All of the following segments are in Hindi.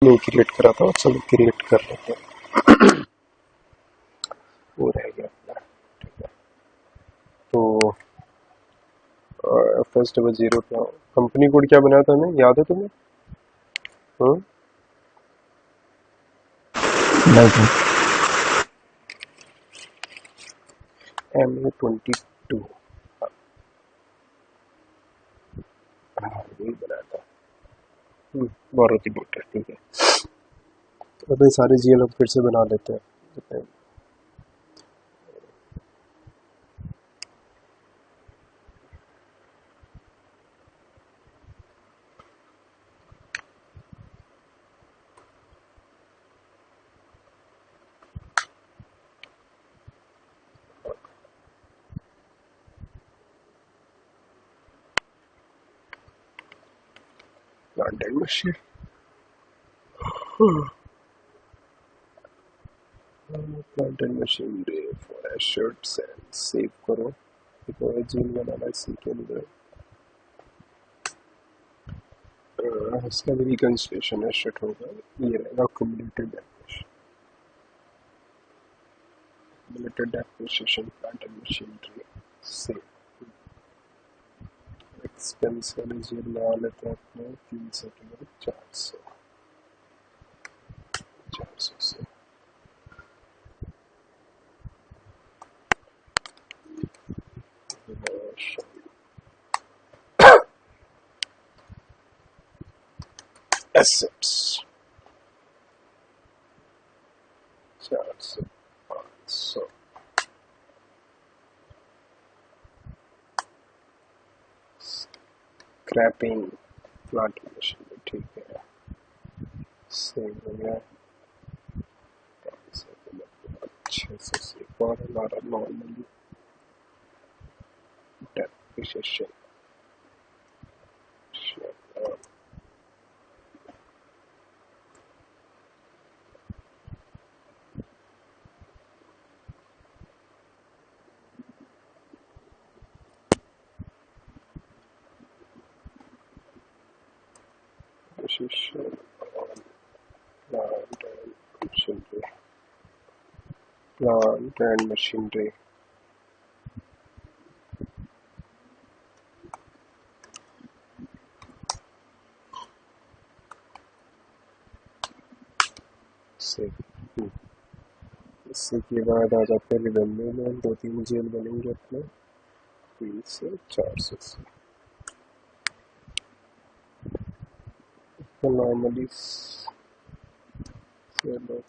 नहीं क्रिएट करा था, चलो क्रिएट कर लेते हैं। वो रह गया अपना, ठीक है। तो फर्स्ट डबल जीरो क्या कंपनी कोड क्या बनाया था हमें, याद है तुम्हें? MA22। हाँ यही बनाया था। मारुति मोटर, ठीक है। अब ये सारे जीएल हम फिर से बना लेते हैं। Plant and machine, plant and machinery for assets and save करो। जीन बनाना इसी के अंदर। इसका भी रिकंस्ट्रक्शन एशर्ट होगा, ये रहेगा cumulated depreciation plant and machinery save. Expense वाले जीन लगा लेते हैं अपने 300 किलो 400 से। एसेट्स 400 500। स्क्रैपिंग प्लांट मशीन, ठीक है, सेव हो गया। अच्छे से सेव। और हमारा normally depreciation plant and machinery, plant and machinery से। इससे के बाद आ जाते हैं रिवेन्यू में, 2-3 जेल बनेंगे अपने 3 से 400 से। तो नॉर्मली चलो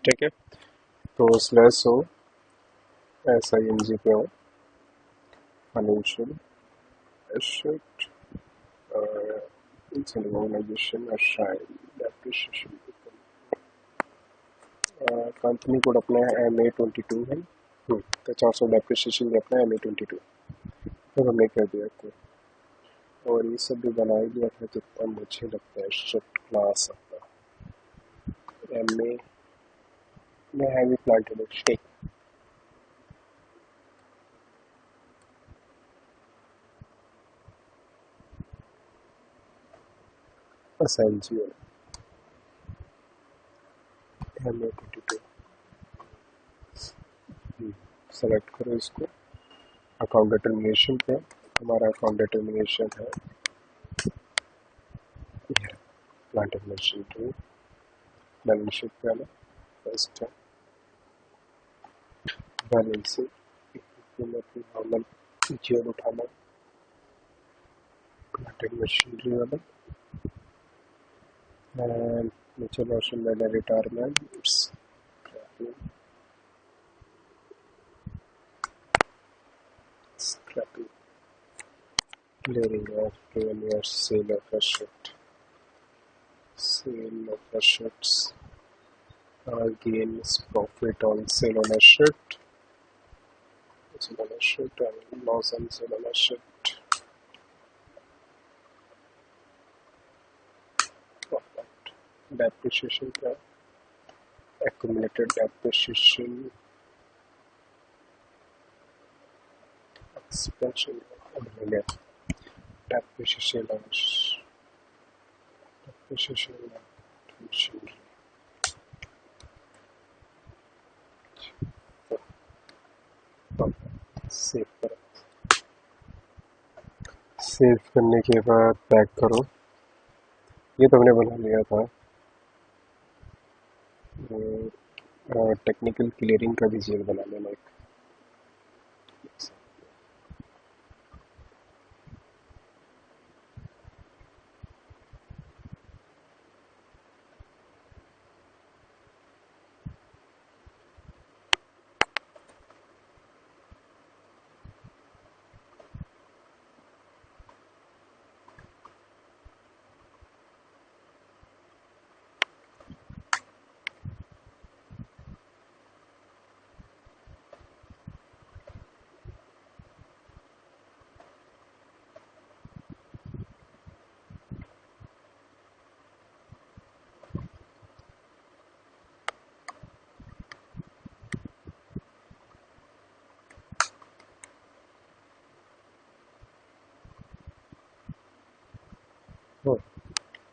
ठीक है। तो स्लैश हो SING पे हो financial asset organisation assign depreciation. Company code अपना है MA22 है। तो 400 डेप्रिसिएशन भी अपना MA22 तो हमने कर दिया था। और ये सब भी बना ही दिया था जितना मुझे लगता है शिफ्ट क्लास अपना MA में हैवी प्लांट इंडस्ट्री। असाइन जी MA22 सेलेक्ट करो इसको। अकाउंट डिटर्मिनेशन पे हमारा अकाउंट डिटर्मिनेशन है plant and machinery. Balance sheet पे आना, फर्स्ट है बैलेंस शीट नॉर्मल जीरो उठाना, printing machinery वाला and mutual option and retirement. Scrapping, clearing of 12 years, sale of assets, gains profit on sale on asset and loss on sale on asset. Profit, depreciation का accumulated depreciation expansion मिले depreciation सेव करो, सेव करने के बाद पैक करो। ये तो हमने बना लिया था। टेक्निकल क्लियरिंग का भी जेल बना लेना एक।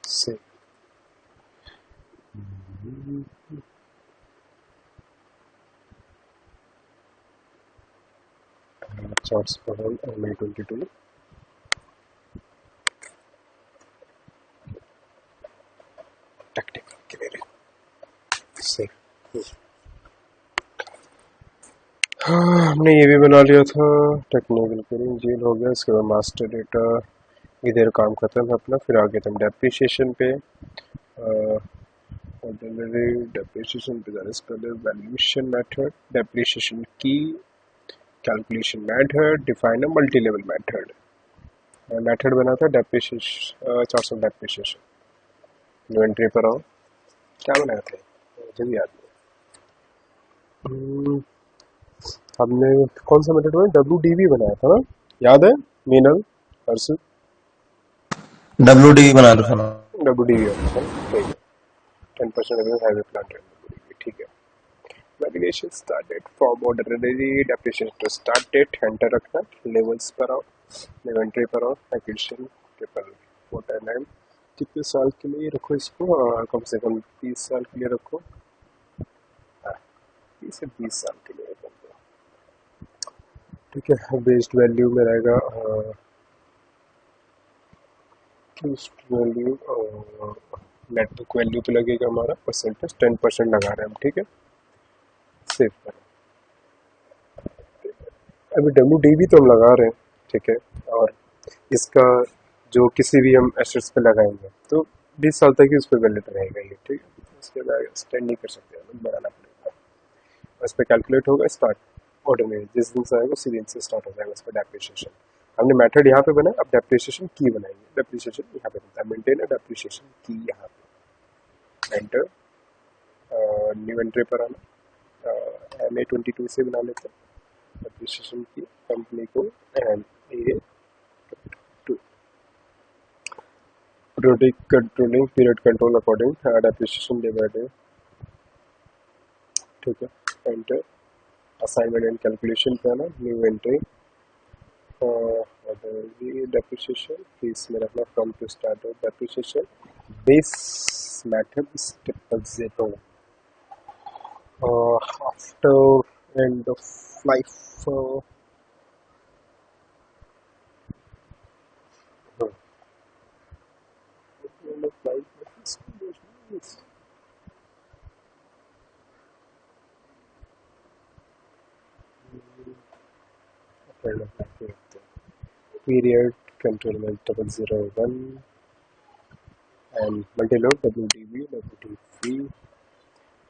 सेव चार्ट्स पर May 22 टेक्निकल क्लियरिंग सेव। हाँ, हमने ये भी बना लिया था। टेक्निकल क्लियरिंग जेल हो गया। इसके बाद मास्टर डेटा इधर काम खत्म है अपना। फिर आगे हम डेप्रिसिएशन पे ऑर्डिनरी डेप्रिसिएशन पे जाने से पहले वैल्यूएशन मेथड, डेप्रिसिएशन की calculation method, define a multi level method. Method बना था depreciation, charts of depreciation. Inventory पर आओ, क्या बनाया था मुझे भी याद नहीं। हमने कौन सा मेथड बनाया? WDV बनाया था ना, याद है मीनल हर्षित? WDV बना रखा ना। WDV होता है, ठीक है। 10% अगेंस्ट हाईवे प्लांट, ठीक है। Valuation start date from ordinary depreciation to start date, enter रखना। लेवल्स पर आओ, इन्वेंटरी पर आओ, एक्विजिशन ट्रिपल 499। कितने साल के लिए रखो इसको? कम से कम 30 साल के लिए रखो। 30 से 20 साल के लिए रखो, ठीक है। बेस्ड वैल्यू में रहेगा वैल्यू, नेट बुक वैल्यू पे लगेगा हमारा परसेंटेज, 10% लगा रहे हैं हम, ठीक है। सेव करें। अभी WDV तो हम लगा रहे हैं, ठीक है। और इसका जो किसी भी हम एसेट्स पे लगाएंगे तो 20 साल तक ही उस पर वैलिड रहेगा ये, ठीक है। उसके बाद एक्सटेंड नहीं कर सकते, हमें बनाना पड़ेगा। उस पर कैलकुलेट होगा स्टार्ट ऑर्डिनरी, जिस दिन से आएगा उसी दिन से स्टार्ट हो जाएगा उस पर डेप्रिसिएशन। हमने मेथड यहाँ पे बनाया, अब डेप्रिसिएशन की बनाएंगे। डेप्रिसिएशन यहाँ पे बनता है, मेंटेन है डेप्रिसिएशन की, यहाँ पे एंटर। न्यू एंट्री पर आना, May 22 से बना लेते हैं डेप्रिसिएशन की कंपनी को। MA 2 periodic controlling period control according depreciation day by day, ठीक है। एंटर। असाइनमेंट एंड कैलकुलेशन पे आना, न्यू एंट्री, डेप्रिसिएशन फीस में रखना from to start of depreciation. Base method triple 0 after end of life, period control में 001 एंड मल्टीलोड WDV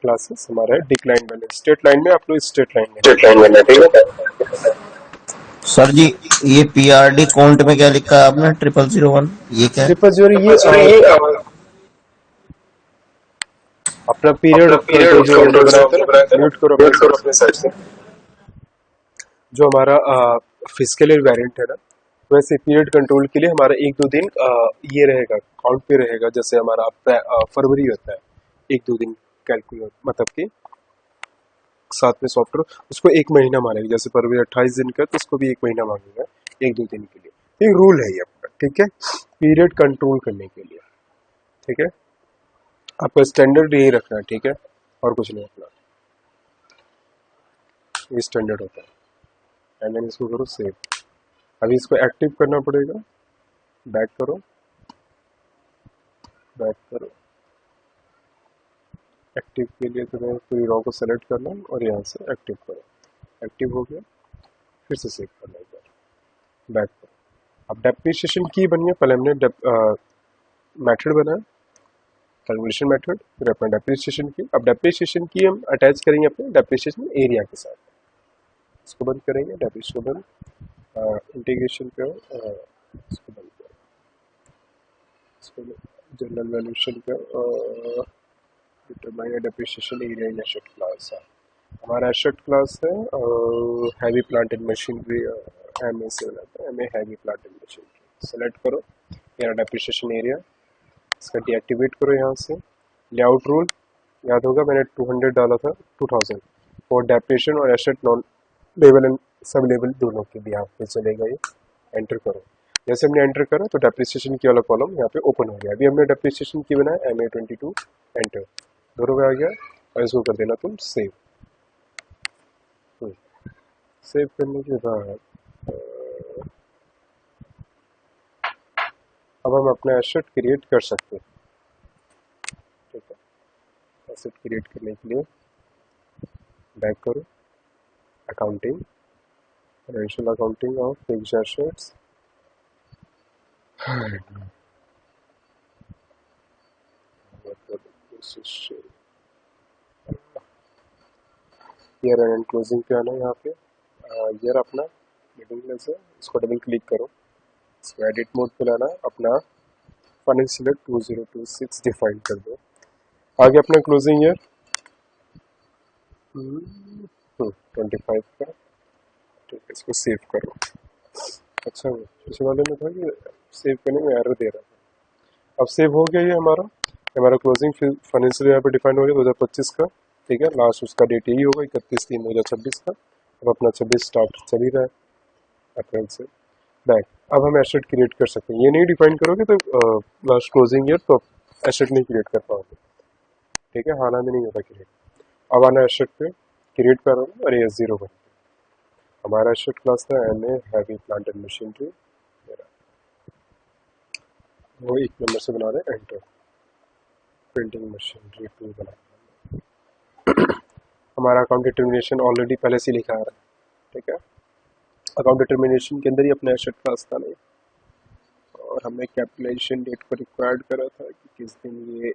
क्लासेस हमारा है डिक्लाइन वाले स्टेट लाइन में आप लोग स्टेट लाइन में ठीक है सर जी ये PRD काउंट में क्या लिखा है आपने 0001 ये क्या है? 000 ये अपना पीरियड कंट्रोल जो हमने बनाया था म्यूट करो अपने साइड से जो हमारा फिजिकल वेरिएंट है ना वैसे पीरियड कंट्रोल के लिए हमारा एक दो दिन ये रहेगा काउंट पे रहेगा जैसे हमारा फरवरी होता है एक दो दिन कैलकुलेट मतलब कि साथ में सॉफ्टवेयर उसको एक महीना मानेगा जैसे फरवरी 28 दिन का तो उसको भी एक महीना मांगेगा एक दो दिन के लिए एक रूल है ये आपका ठीक है पीरियड कंट्रोल करने के लिए ठीक है आपका स्टैंडर्ड यही रखना है ठीक है और कुछ नहीं रखना ये स्टैंडर्ड होता है एंड देन इसको करो सेव अभी इसको एक्टिव करना पड़ेगा बैक करो एक्टिव के लिए तुम्हें पूरी रॉ को सेलेक्ट करना और यहाँ से एक्टिव करो एक्टिव हो गया फिर से सेव करना एक बार बैक करो अब डेप्रिसिएशन की बनी है पहले हमने मेथड बनाया कैलकुलेशन मेथड फिर अपना डेप्रिसिएशन की अब डेप्रिसिएशन की हम अटैच करेंगे अपने डेप्रिसिएशन एरिया के साथ इसको बंद करेंगे डेप्रिसिएशन बंद इंटीग्रेशन पे इसको बंद करो इसको जनरल वैल्यूशन पे determine depreciation area in asset class है हमारा एसेट क्लास है heavy plant and machinery MA से बनाता है MA heavy plant and machinery select करो यहाँ डेप्रिसिएशन एरिया इसका डीएक्टिवेट करो यहाँ से लेआउट रूल याद होगा मैंने 200 डाला था 2000 फॉर डेप्रिसिएशन और asset non level and sub level दोनों के लिए यहाँ पे चलेगा ये एंटर करो जैसे हमने एंटर करा तो डेप्रिसिएशन की वाला कॉलम यहाँ पे ओपन हो गया अभी हमने डेप्रिसिएशन की बनाया MA22 एंटर दोनों में आ गया और इसको कर देना तुम सेव सेव करने के बाद अब हम अपना एसेट क्रिएट कर सकते हैं ठीक है एसेट क्रिएट करने के लिए बैक करो accounting financial accounting of fixed assets year and closing पे आना है यहाँ पे ईयर अपना मीटिंग में से इसको डबल क्लिक करो इसको एडिट मोड पे लाना अपना फाइनेंशियल 2026 डिफाइन कर दो आगे अपना क्लोजिंग ईयर 25 का ठीक है इसको सेव करो अच्छा पिछले वाले में था कि सेव करने में एरर दे रहा था अब सेव हो गया ये हमारा क्लोजिंग फाइनेंशियल यहाँ पे डिफाइन हो गया 2025 का ठीक है लास्ट उसका डेट यही होगा 31/3/2026 का अब अपना 26 स्टार्ट चल ही रहा है अप्रैल से बैक अब हम एसेट क्रिएट कर सकते हैं ये नहीं डिफाइन करोगे तो लास्ट क्लोजिंग ईयर तो एसेट नहीं क्रिएट कर पाओगे ठीक है हालांकि नहीं होता क्रिएट अब आना एसेट पे क्रिएट करोगे और ये 0 बन हमारा एसेट क्लास था MA heavy plant and machinery वो एक नंबर से बना रहे एंटर प्रिंटिंग मशीनरी 2 बना हमारा अकाउंट डिटर्मिनेशन ऑलरेडी पहले से लिखा आ रहा है ठीक है अकाउंट डिटर्मिनेशन के अंदर ही अपना एसेट क्लास था नहीं और हमने कैपिटलाइजेशन डेट को रिक्वायर्ड करा था कि किस दिन ये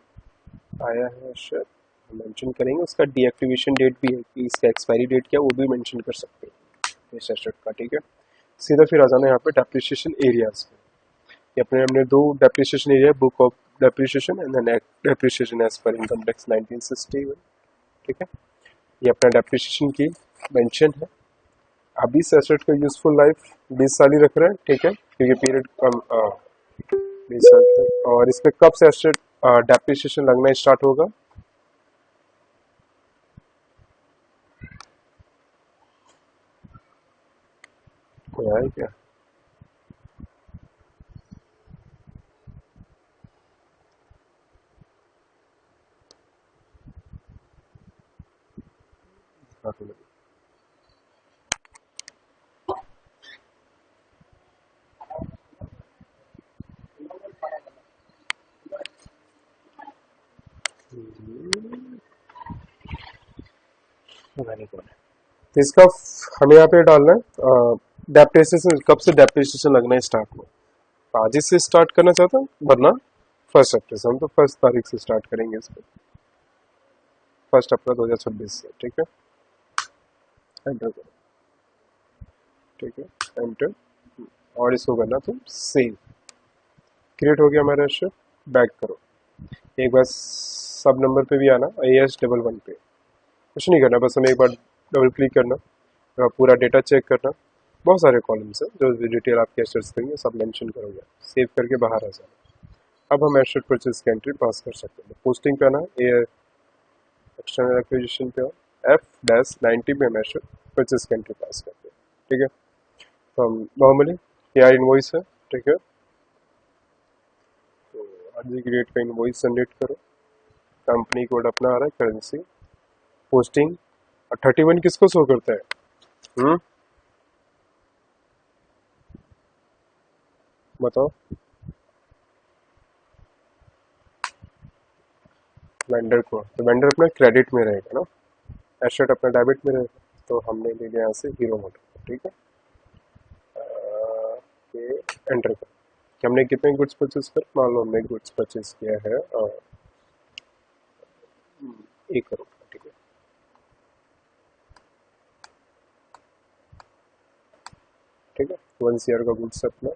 आया है एसेट हम मेंशन करेंगे उसका डीएक्टिवेशन डेट भी है कि इसका एक्सपायरी डेट क्या वो भी मेंशन कर सकते हैं इस एसेट का ठीक है सीधा फिर आ जाना यहाँ पे डेप्रिसिएशन एरियाज पे अपने हमने दो depreciation area book of depreciation and then depreciation as per income tax 1961 ठीक है ये अपना डेप्रिसिएशन की मेंशन है अभी इस एसेट का यूजफुल लाइफ 20 साल ही रख रहे हैं ठीक है क्योंकि पीरियड कम 20 साल तक और इस पे कब से एसेट डेप्रिसिएशन लगना स्टार्ट होगा कोई आया क्या तो इसका हमें यहाँ पे डालना है डेप्रिसिएशन कब से डेप्रिसिएशन लगना स्टार्ट हो आज ही से स्टार्ट करना चाहता हूँ, वरना 1 अप्रैल से, हम तो 1 तारीख से स्टार्ट करेंगे इसको, 1 अप्रैल 2026 से। ठीक है, एंटर करो। ठीक है, एंटर, और इसको करना तुम सेव। क्रिएट हो गया हमारा एशर, बैक करो। एक बार सब नंबर पे भी आना, AS11 पे कुछ नहीं करना, बस हमें एक बार डबल क्लिक करना, पूरा डेटा चेक करना। बहुत सारे कॉलम्स हैं जो डिटेल आपके एसेट्स देंगे, सब मेंशन करोगे, सेव करके बाहर आ जाना। अब हम एसेट परचेज की एंट्री पास कर सकते हैं। पोस्टिंग पे आना, एक्सटर्नल एक्विजिशन पे F-90 पे हम एसेट परचेज की एंट्री पास करते हैं। ठीक है, तो हम नॉर्मली क्या इनवॉइस है, ठीक है, तो आज की डेट का इनवॉइस जनरेट करो। कंपनी कोड अपना आ रहा है, करेंसी, पोस्टिंग, और 31 किसको शो करता है? बताओ। वेंडर को, तो वेंडर अपना क्रेडिट में रहेगा ना, एसेट अपना डेबिट में रहेगा। तो हमने ले लिया यहाँ से हीरो मोटर। ठीक है, ये एंटर कर कि हमने कितने गुड्स परचेज कर, मान लो हमने गुड्स परचेज किया है 1 करोड़। ठीक है, ठीक है, 1 CR का गुड्स अपना।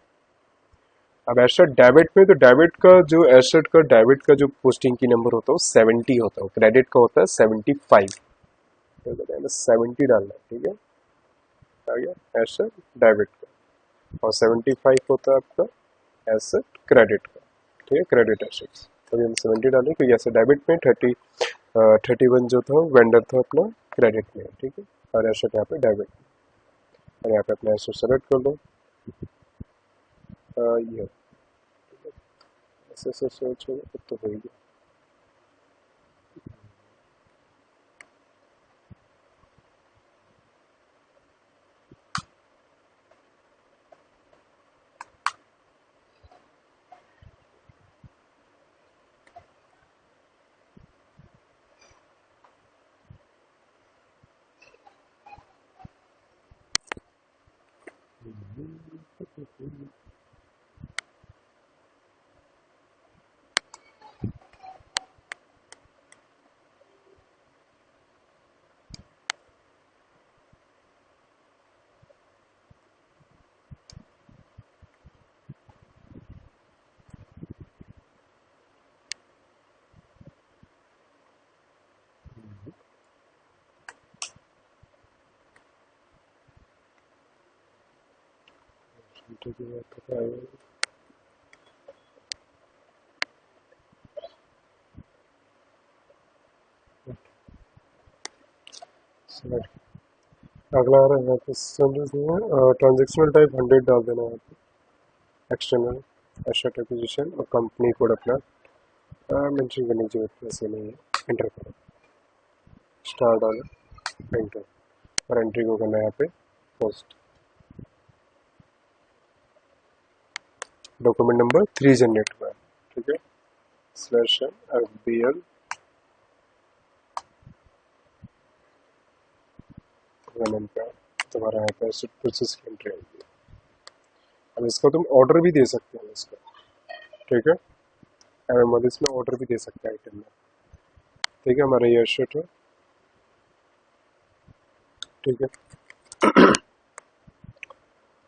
अब एसेट डेबिट में, तो डेबिट का जो एसेट का डेबिट का जो पोस्टिंग की नंबर होता है वो 70 होता है, क्रेडिट का होता है 75। तो 70 डालना है। ठीक है, आ गया एसेट डेबिट का, और 75 होता है आपका एसेट क्रेडिट का। ठीक है, क्रेडिट एसेट्स, अभी हम 70 डालें क्योंकि ऐसे डेबिट में 31 जो था वेंडर था अपना क्रेडिट में। ठीक है, और एसेट यहाँ पे डेबिट, और यहाँ पे अपना एसेट सेलेक्ट कर दो। ये ऐसे ऐसे सर्च होगा तो हो गया। अगला आ रहा है ट्रांजेक्शनल टाइप 100 डाल देना है, एक्सटर्नल एसेट एक्विजिशन, और कंपनी कोड अपना मेंशन करने की जरूरत वैसे नहीं है। एंटर करो, स्टार डालो, एंटर, और एंट्री को करना है यहाँ पे पोस्ट। डॉक्यूमेंट नंबर 3 जनरेट हुआ है। ठीक है, /FBL तुम्हारा यहाँ पे एसेट परचेज की एंट्री आएगी। अब इसका तुम ऑर्डर भी दे सकते हो इसका। ठीक है, एमएम इसमें ऑर्डर भी दे सकते हैं आइटम में। ठीक है, हमारा ये एसेट है। ठीक है,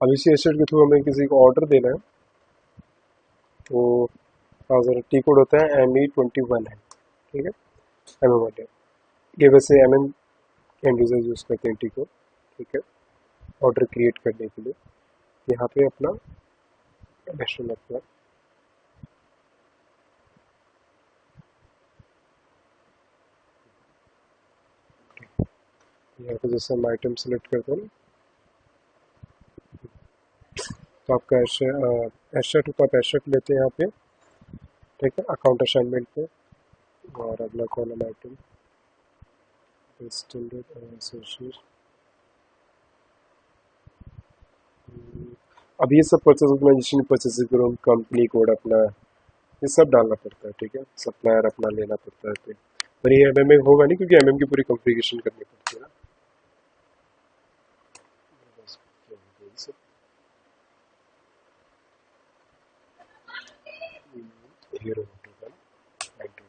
अब इसी एसेट के थ्रू हमें किसी को ऑर्डर देना है, तो जरा टी कोड होता है ME21 है। ठीक है, एमएम वाले ये वैसे एमएम एंड यूजर यूज़ करते हैं टी कोड। ठीक है, ऑर्डर क्रिएट करने के लिए यहाँ पे अपना नेशनल अपना यहाँ पे जैसे हम आइटम सेलेक्ट करते हैं ना, तो आपका एसेट तो आप एसेट लेते हैं यहाँ पे। ठीक है, अकाउंट असाइनमेंट पे, और अगला कॉलम आइटम स्टैंडर्ड। अब ये सब परचेज ऑर्गेनाइजेशन परचेज करो, कंपनी कोड अपना ये सब डालना पड़ता है। ठीक है, सप्लायर अपना लेना पड़ता है, पर ये एमएम में होगा नहीं क्योंकि एमएम की पूरी कॉन्फ़िगरेशन करनी पड़ती है ना। 0 होगा एंटर,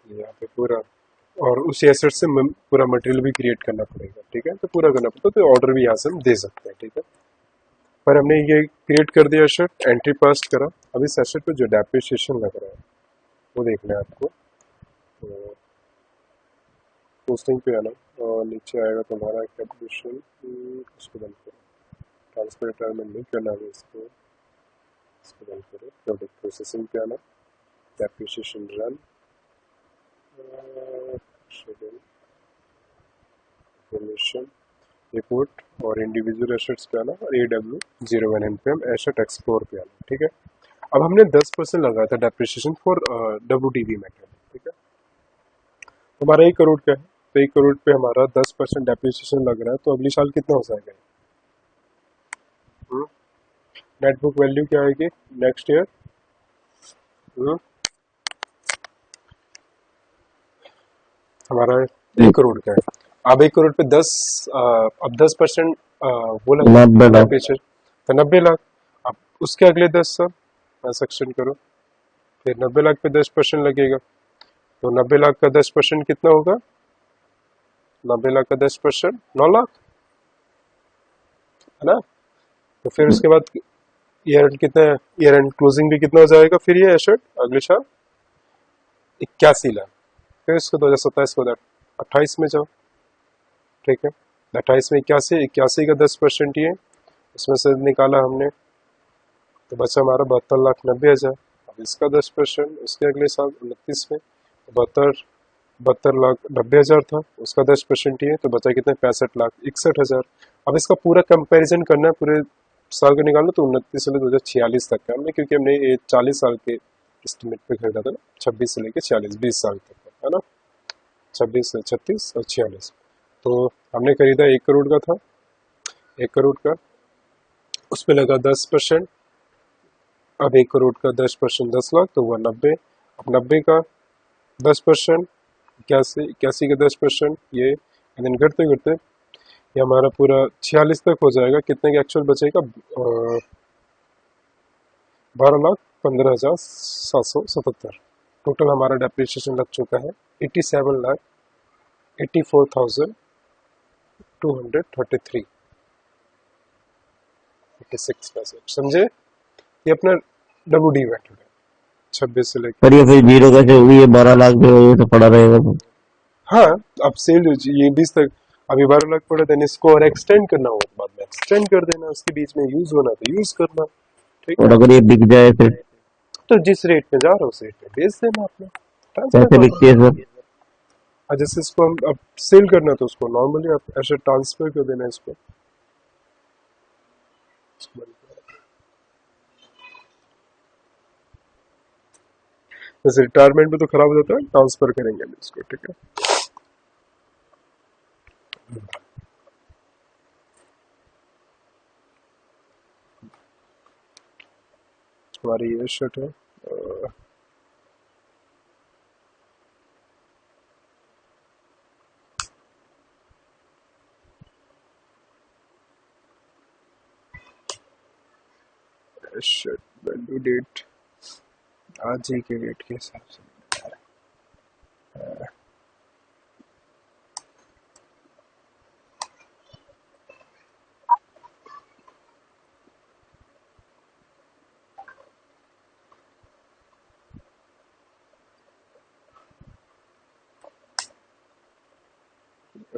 यहाँ पे पूरा, और उसी एसेट से पूरा मटेरियल भी क्रिएट करना पड़ेगा, ठीक है, तो पूरा करना पड़ता है, तो ऑर्डर भी यहाँ से हम दे सकते हैं, ठीक है। पर हमने ये क्रिएट कर दिया एसेट, एंट्री पास करा, अब इस एसेट पे जो डेप्रिसिएशन लग रहा है वो देखना है आपको। तो पोस्टिंग पे आना और नीचे आएगा तुम्हारा कैलकुलेशन, उसको बंद करो, ट्रांसफर रिटायरमेंट नहीं करना है इसको बंद करो, प्रोडक्ट प्रोसेसिंग पे आना, डेप्रिसिएशन रन, इंफॉर्मेशन रिपोर्ट और इंडिविजुअल एसेट्स पे आना और AW01N पे हम एसेट एक्सप्लोर पे आना, ठीक है। अब हमने 10% लगाया था डेप्रिसिएशन फॉर WDV मेथड, ठीक है। हमारा 1 करोड़ का है, तो 1 करोड़ पे हमारा 10% डेप्रिसिएशन लग रहा है, तो अगली साल कितना हो जाएगा? नेट बुक वैल्यू क्या आएगी नेक्स्ट ईयर? हमारा 1 करोड़ का है, अब 1 करोड़ पे 10 अब 10% वो लगा 90 लाख। डेप्रिसिएशन, तो 90 लाख। अब उसके अगले 10 साल सेक्शन करो, फिर 90 लाख पे 10% लगेगा, तो 90 लाख का 10% कितना होगा? 90 लाख का 10% 9 लाख, है ना। तो फिर उसके बाद ईयर एंड कितना है, ईयर एंड क्लोजिंग भी कितना हो जाएगा फिर ये एसेट अगले साल? 81 लाख। फिर इसको 2027 को 28 में जाओ, ठीक है, 28 में 81 का 10% ये, इसमें से निकाला हमने तो बचा हमारा 72,90,000। अब इसका 10%, उसके अगले साल 29 में 72,90,000 था, उसका 10% ये, तो बचा कितने? 65,61,000। अब इसका पूरा कंपैरिजन करना है, पूरे साल का निकालना, तो 29 से 2046 तक का हमने, क्योंकि हमने ये 40 साल के एस्टिमेट पे खरीदा था ना, 26 से लेके 46 20 साल तक का, है ना, 26 से 36 और 46। तो हमने खरीदा 1 करोड़ का था, 1 करोड़ का, उस पर लगा 10%, अब 1 करोड़ का 10% 10 लाख, तो हुआ 90। अब 90 का 10%, 81 का 10%, ये देन करते करते ये हमारा पूरा 46 तक हो जाएगा। कितने का एक्चुअल बचेगा? 12,15,777। टोटल हमारा डेप्रिसिएशन लग चुका है 87,84,233 86 पैसे, समझे। ये अपना WD मेथड है 26 से लेकर। पर ये फिर जीरो कैसे होगी? ये 12 लाख जो है ये तो पड़ा रहेगा तो। हाँ, अब सेल ये 20 तक, अभी 12 लाख पड़े, देन इसको और एक्सटेंड करना हो तो बाद में एक्सटेंड कर देना, उसके बीच में यूज होना तो यूज करना, ठीक है। और अगर ये बिक जाए फिर तो जिस रेट में जा रहा है उस रेट में बेच देना अपना, ट्रांसफर कैसे बिकती है सर? जैसे इसको हम अब सेल करना तो उसको नॉर्मली आप ऐसे ट्रांसफर कर देना इसको। जैसे रिटायरमेंट में तो खराब हो जाता है, ट्रांसफर करेंगे हम इसको, ठीक है। हमारी ये शर्ट है, शर्ट वैल्यू डेट आज ही के डेट के हिसाब से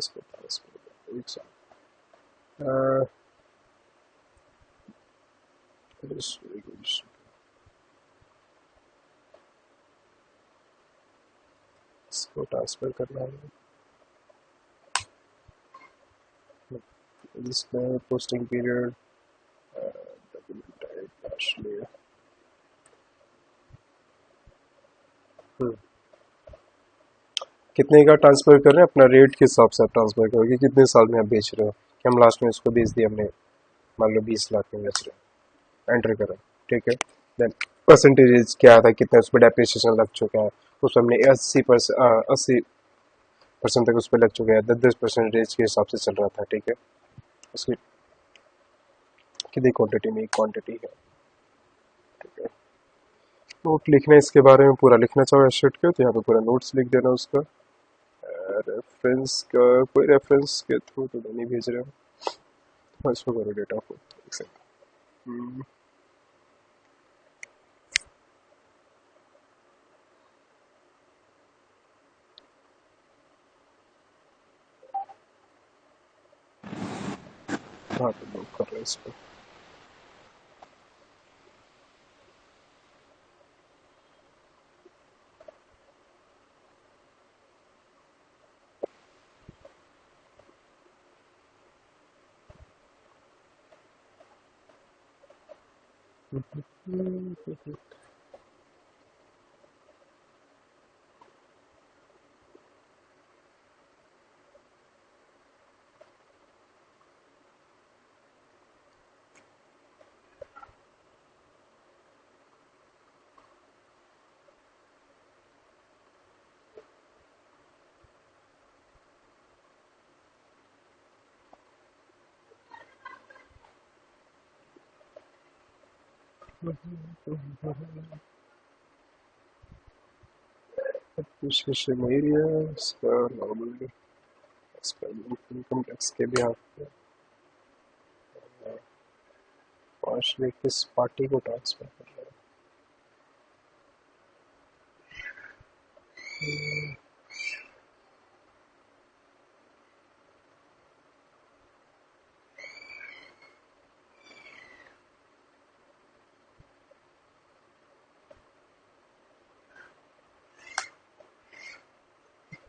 इसको एक साल इसको ट्रांसफर करना है। इसमें posting period document type actually कितने का ट्रांसफर कर रहे हैं, अपना रेट के हिसाब से आप ट्रांसफर करोगे, कितने साल में आप बेच रहे हो, कि हम लास्ट में इसको बेच दिया हमने मान लो 20 लाख में बेच रहे हैं, एंटर करो, ठीक है। देन परसेंटेज क्या था, कितना उस पर डेप्रिसिएशन लग चुका है, उस पर हमने 80% तक उस पर लग चुका है, 10% के हिसाब से चल रहा था, ठीक है। उसकी कितनी क्वांटिटी में? एक क्वांटिटी है, नोट लिखना है इसके बारे में, पूरा लिखना चाहो एस्टेट के तो यहाँ पे पूरा नोट्स लिख देना उसका। रेफरेंस का कोई रेफरेंस के थ्रू तो नहीं भेज रहे हो। हाँ, इसको करो डेटा को एक सेकंड। हाँ तो नोट कर रहे हैं इसको। एप्रिसिएशन एरिया इसका नॉर्मली इनकम टैक्स के भी आप पार्शली किस पार्टी को ट्रांसफर कर रहे हैं।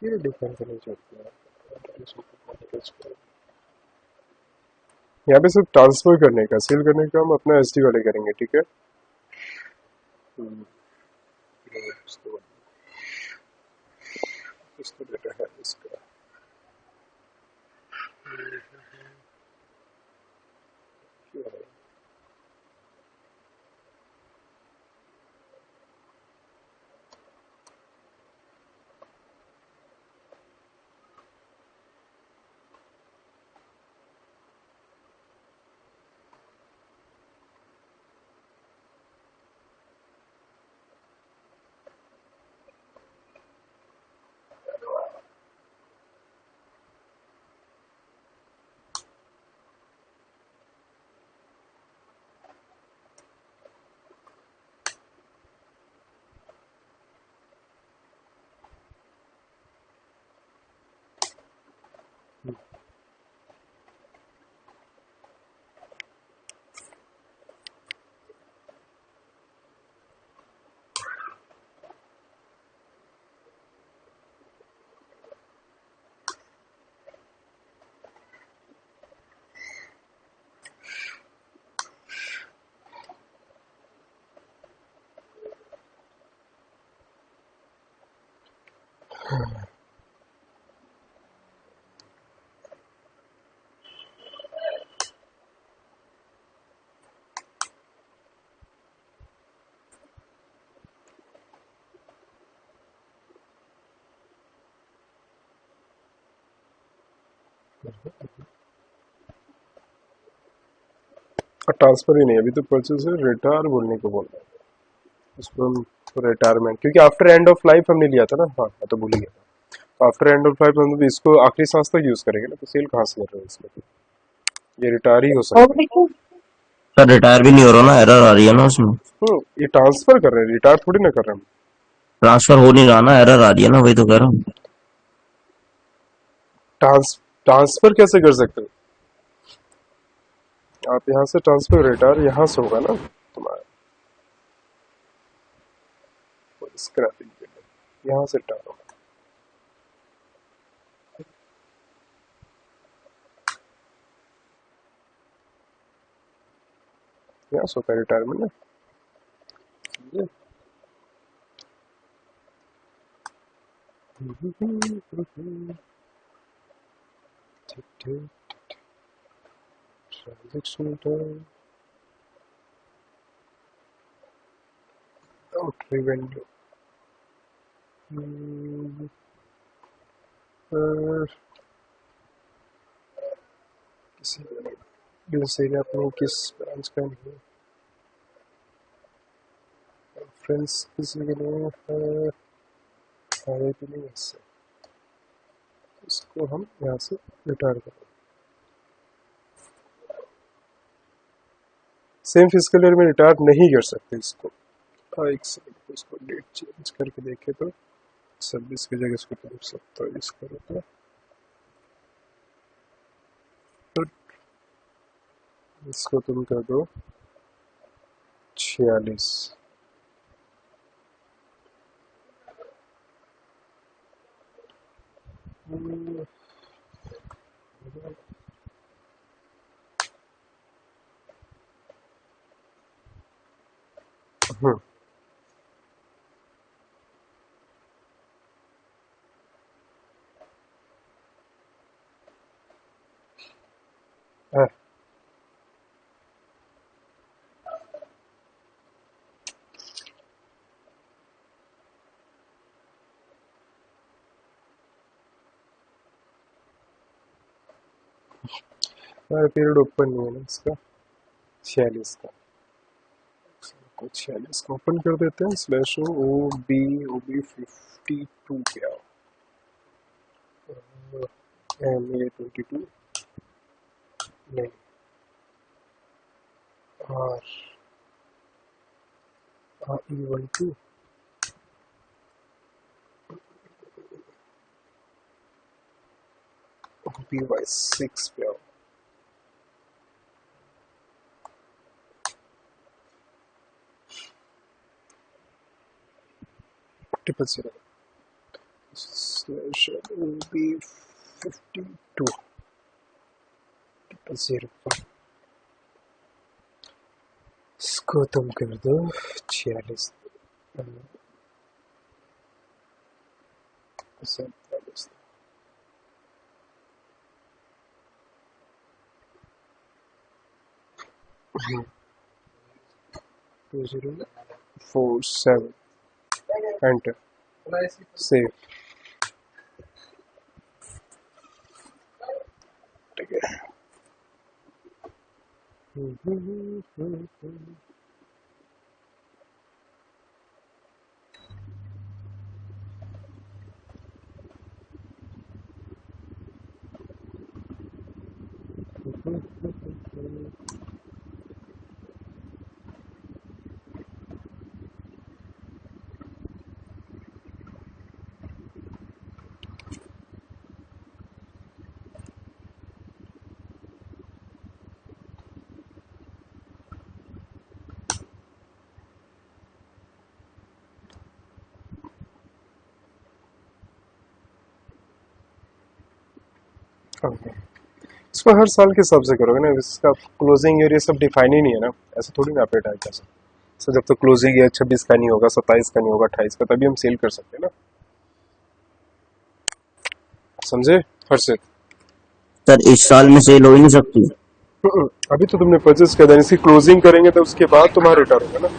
ये डिफरेंस नहीं चाहते हैं। यहाँ पे सिर्फ ट्रांसफर करने का, सेल करने का हम अपना एसडी वाले करेंगे, ठीक है। हम्म, इसको डेटा है इसका। क्या है? ट्रांसफर ही नहीं, अभी तो परचेज है, रिटायर बोलने को बोल रहा है उसको हम। रिटायरमेंट, क्योंकि आफ्टर एंड ऑफ लाइफ हमने लिया था ना। हाँ मैं तो भूल ही गया था। आफ्टर एंड ऑफ लाइफ हम तो इसको आखिरी सांस तक यूज करेंगे ना, तो सेल कहाँ से कर रहे हो इसमें तो? ये रिटायर ही हो सकता है। सर रिटायर भी नहीं हो रहा ना, एरर आ रही है ना उसमें। ये ट्रांसफर कर रहे हैं, रिटायर थोड़ी ना कर रहे हैं हम। ट्रांसफर हो नहीं रहा ना, एरर आ रही है ना, वही तो कह रहा हूँ। ट्रांसफर कैसे कर सकते हो आप? यहाँ से ट्रांसफर रिटायर यहाँ से होगा ना तुम्हारा, स्क्रैपिंग के लिए यहाँ से रिटायर होगा। यहाँ से होगा रिटायरमेंट ना। ये ठीक ठीक। ट्रांजेक्शन टाइम, आउट रिवेन्यू, किसी बिजनेस एरिया अपने किस ब्रांच का नहीं है। रेफरेंस किसी के लिए आए कि नहीं इससे, इसको हम यहाँ से रिटायर करें। सेम फिजिकल ईयर में रिटायर नहीं कर सकते इसको। एक सेकंड, इसको डेट चेंज करके देखे तो 26 की जगह इसको 27 करो तो इसको तुम कर दो 46। हमारा पीरियड ओपन नहीं है ना इसका, 46 का। कुछ 46 को ओपन कर देते हैं, स्लैश ओ बी 52 पे आओ, MA22 नहीं, RE12 BY6 पे आओ, triple zero slash OB52 triple zero, इसको तुम कर दो 46। हाँ 2047 एंटर सेव, ठीक है। इसको हर साल के हिसाब से करोगे ना, इसका क्लोजिंग ईयर ये सब डिफाइन ही नहीं है ना, ऐसे थोड़ी ना आप रिटायर कर सकते। सो जब तक क्लोजिंग ईयर 26 का नहीं होगा, 27 का नहीं होगा, 28 का, तभी हम सेल कर सकते हैं ना, समझे हर्षित? सर इस साल में सेल हो ही नहीं सकती। अभी तो तुमने परचेस किया था, इसकी क्लोजिंग करेंगे तो उसके बाद तुम्हारा रिटायर होगा ना।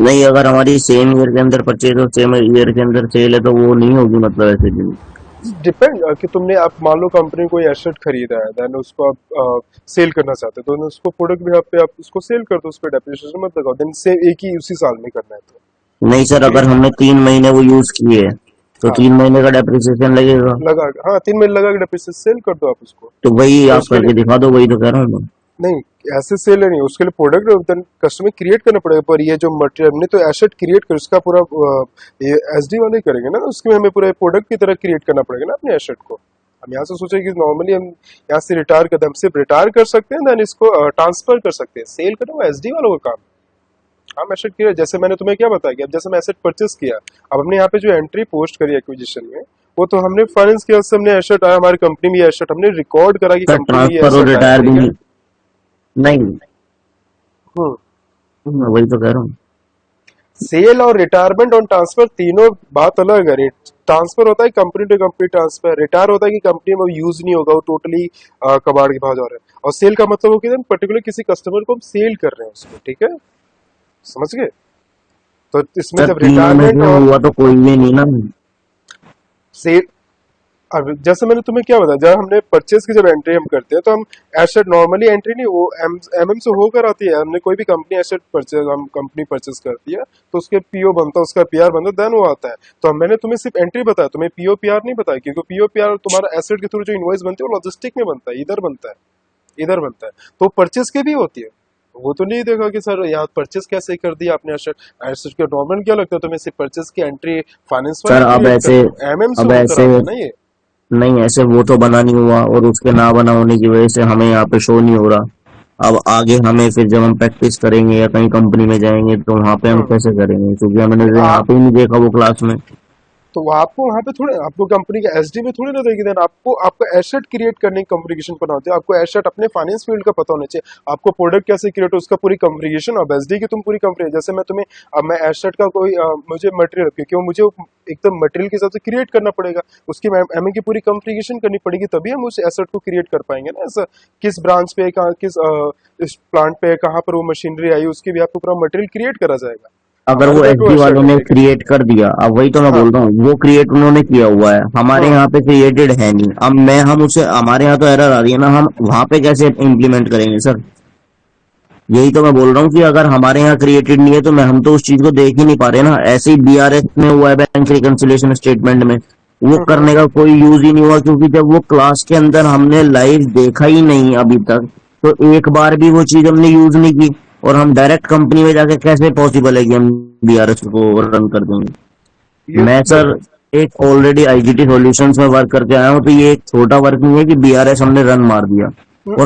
नहीं, अगर हमारी सेम ईयर के अंदर परचेज और सेम ईयर के अंदर सेल है तो वो नहीं होगी, मतलब ऐसे दिन। डिपेंड कि तुमने, आप मान लो कंपनी कोई एसेट खरीदा है, देन उसको आप सेल करना चाहते हो, तो उसको प्रोडक्ट भी पे आप उसको सेल कर दो, उस पर डेप्रिसिएशन मत लगाओ, देन से एक ही उसी साल में करना है तो। नहीं सर, अगर हमने 3 महीने वो यूज किए तो हाँ 3 महीने का डेप्रिसिएशन लगेगा। लगा, हाँ 3 महीने लगा के डेप्रिसिएशन सेल कर दो आप उसको। तो वही तो आप उसके करके लिए दिखा दो, वही तो कह रहा हूँ मैं। नहीं, ऐसे सेल नहीं, उसके लिए प्रोडक्ट कस्टमर क्रिएट करना पड़ेगा, पर ये जो मटेरियल हमने तो एसेट क्रिएट कर, उसका पूरा ये एसडी वाले करेंगे ना, उसमें हमें पूरा प्रोडक्ट की तरह क्रिएट करना पड़ेगा ना अपने एसेट को। हम यहाँ से सोचे कि नॉर्मली हम यहाँ से रिटायर करते हैं, हम सिर्फ रिटायर कर सकते हैं, देन इसको ट्रांसफर कर सकते हैं, सेल करना वो एसडी वालों का काम है। हम एसेट क्रिएट, जैसे मैंने तुम्हें क्या बताया कि अब जैसे मैं एसेट परचेस किया, अब हमने यहाँ पे जो एंट्री पोस्ट करी एक्विजिशन में, वो तो हमने फाइनेंस किया, उससे हमने एसेट आया, हमारी कंपनी में एसेट हमने रिकॉर्ड करा कि सर कंपनी में ये ट्रांसफर और एसेट आया, रिटायर भी ठीक है। नहीं, मैं वही तो कह रहा हूँ। सेल और रिटायरमेंट और ट्रांसफर तीनों बात अलग है। ट्रांसफर होता है company to company transfer, retire होता है कि कंपनी में यूज नहीं होगा, वो टोटली कबाड़ के भाव जा रहा है, और सेल का मतलब हो कि पर्टिकुलर किसी कस्टमर को हम सेल कर रहे हैं उसको, ठीक है, समझ गए? तो इसमें सर जब तीनों में रिटायरमेंट से और हुआ तो कोई भी नहीं ना। सेल, अब जैसे मैंने तुम्हें क्या बताया, जब हमने परचेज की जब एंट्री हम करते हैं तो हम एसेट नॉर्मली एंट्री नहीं, वो एमएम से होकर आती है। हमने कोई भी कंपनी एसेट परचेज, हम कंपनी परचेज करती है तो उसके पीओ बनता है, उसका पीआर बनता है, देन वो आता है। तो मैंने तुम्हें सिर्फ एंट्री बताया, तुम्हें पीओ पीआर नहीं बताया, क्योंकि पीओ पीआर तुम्हारा एसेट के थ्रू जो इनवॉइस बनती है वो लॉजिस्टिक में बनता है, इधर बनता है, इधर बनता है। तो परचेज के भी होती है। वो तो नहीं देखा कि सर यहाँ परचेज कैसे कर दिया आपने एसेट। एसेट के नॉर्मल क्या लगता है तुम्हें, सिर्फ परचेज की एंट्री फाइनेंस सर वाले अब क्रिएट ऐसे, करते हो, एमएम से अब होकर ऐसे आता है ना ये। नहीं, ऐसे वो तो बना नहीं हुआ और उसके ना बना होने की वजह से हमें यहाँ पे शो नहीं हो रहा। अब आगे हमें फिर जब हम प्रैक्टिस करेंगे या कहीं कंपनी में जाएंगे तो वहां पे हम हम्म। कैसे करेंगे, क्योंकि हमने नहीं तो यहाँ आप, पे ही नहीं देखा वो क्लास में। तो आपको वहां पे थोड़े, आपको कंपनी के एसडी में थोड़ी ना देगी देना, आपको आपको एसेट क्रिएट करने की कम्युनिकेशन पता होती है, आपको एसेट अपने फाइनेंस फील्ड का पता होना चाहिए, आपको प्रोडक्ट कैसे क्रिएट हो उसका पूरी कम्युनिकेशन। अब एसडी की तुम पूरी कंपनी, जैसे मैं तुम्हें, अब मैं एसेट का कोई मुझे मटेरियल, क्योंकि वो मुझे एकदम मटेरियल के हिसाब से क्रिएट करना पड़ेगा, उसकी एमए की पूरी कम्युनिकेशन करनी पड़ेगी, तभी हम उस एसेट को क्रिएट कर पाएंगे ना। ऐसा किस ब्रांच पे, कहाँ किस इस प्लांट पे कहाँ पर वो मशीनरी आई, उसकी भी आपको पूरा मटेरियल क्रिएट करा जाएगा। अगर हमारे वो पास वो एसडी एसेट वालों ने होंगे। क्रिएट कर दिया, अब वही तो मैं हाँ बोल रहा हूँ, वो क्रिएट उन्होंने किया हुआ है, हमारे हाँ। यहाँ पे क्रिएटेड है नहीं। अब मैं हम उसे, हमारे यहाँ तो एरर आ रही है ना, हम वहां पे कैसे इम्प्लीमेंट करेंगे सर? यही तो मैं बोल रहा हूँ कि अगर हमारे यहाँ क्रिएटेड नहीं है तो मैं, हम तो उस चीज को देख ही नहीं पा रहे ना। ऐसे ही बीआरएस में हुआ है, बैंक रिकंसिलिएशन स्टेटमेंट में, वो हम्म। करने का कोई यूज ही नहीं हुआ, क्योंकि जब वो क्लास के अंदर हमने लाइव देखा ही नहीं अभी तक, तो एक बार भी वो चीज हमने यूज नहीं की। और हम डायरेक्ट कंपनी में जाके कैसे पॉसिबल है कि हम बीआरएस को रन कर देंगे? ये मैं सर एक ऑलरेडी आईजीटी सॉल्यूशंस में वर्क करके आया हूँ, तो ये एक छोटा वर्क नहीं है कि बीआरएस हमने रन मार दिया।